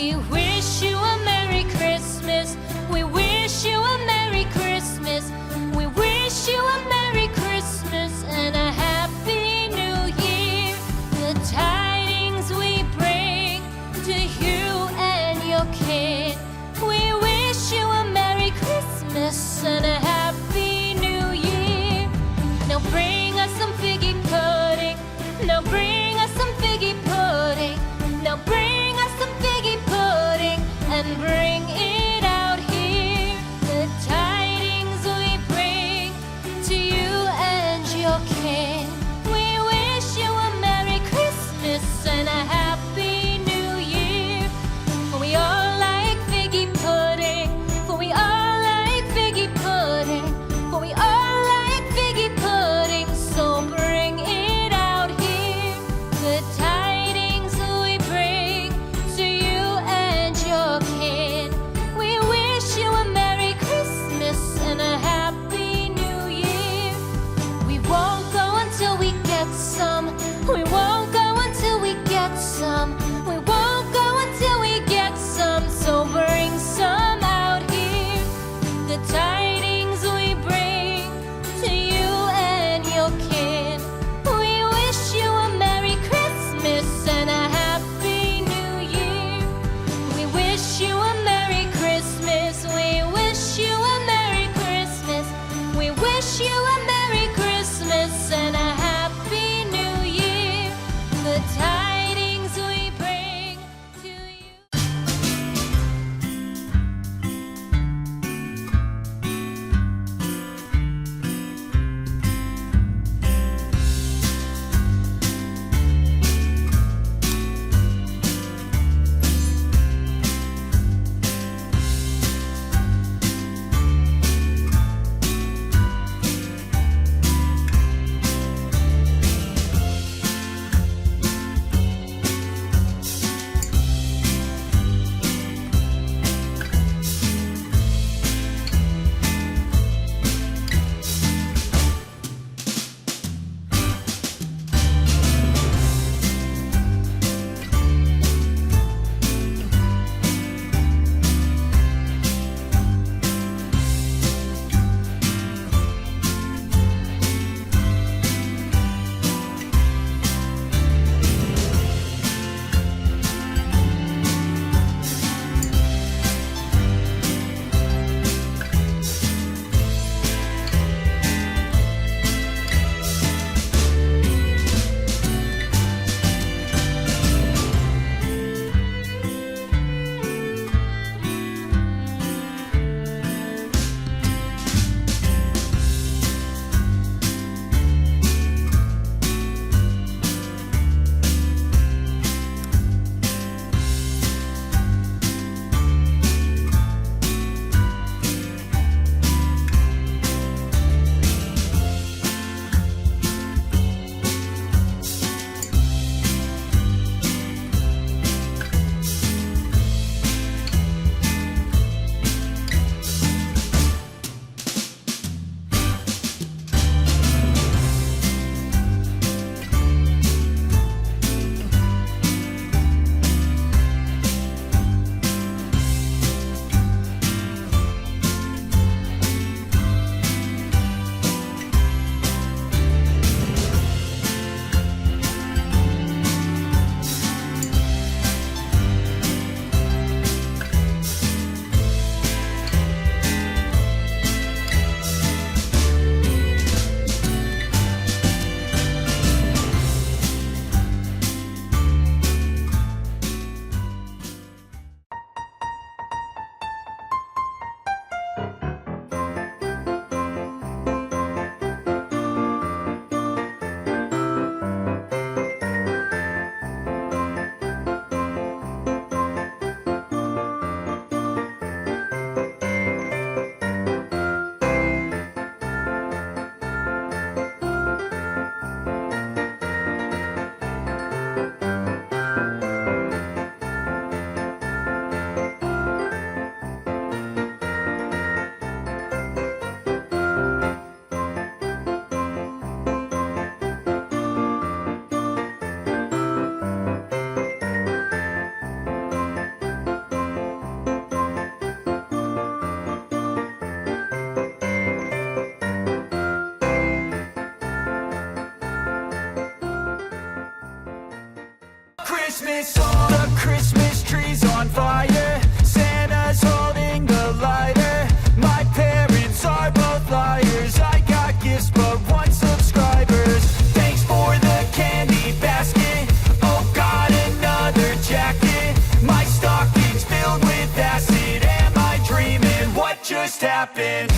We wish you a Merry Christmas. We wish you a Merry Christmas. We wish you a Merry Christmas and a Happy New Year. The tidings we bring to you and your kin. We wish you a Merry Christmas and a Happy New Year. Now bring us some figgy pudding. Now bring us some figgy pudding. Now bring us some figgy pudding and bring it out here. The tidings we bring to you and your kin. We wish you a Merry Christmas and a Happy New Year. For we all like figgy pudding. For we all like figgy pudding. For we all like figgy pudding. So bring it out here. The tidings we bring to you and your kin. Christmas song. The Christmas tree's on fire, Santa's holding the lighter. My parents are both liars, I got gifts but one subscribers. Thanks for the candy basket, oh god, another jacket. My stocking's filled with acid, am I dreaming? What just happened?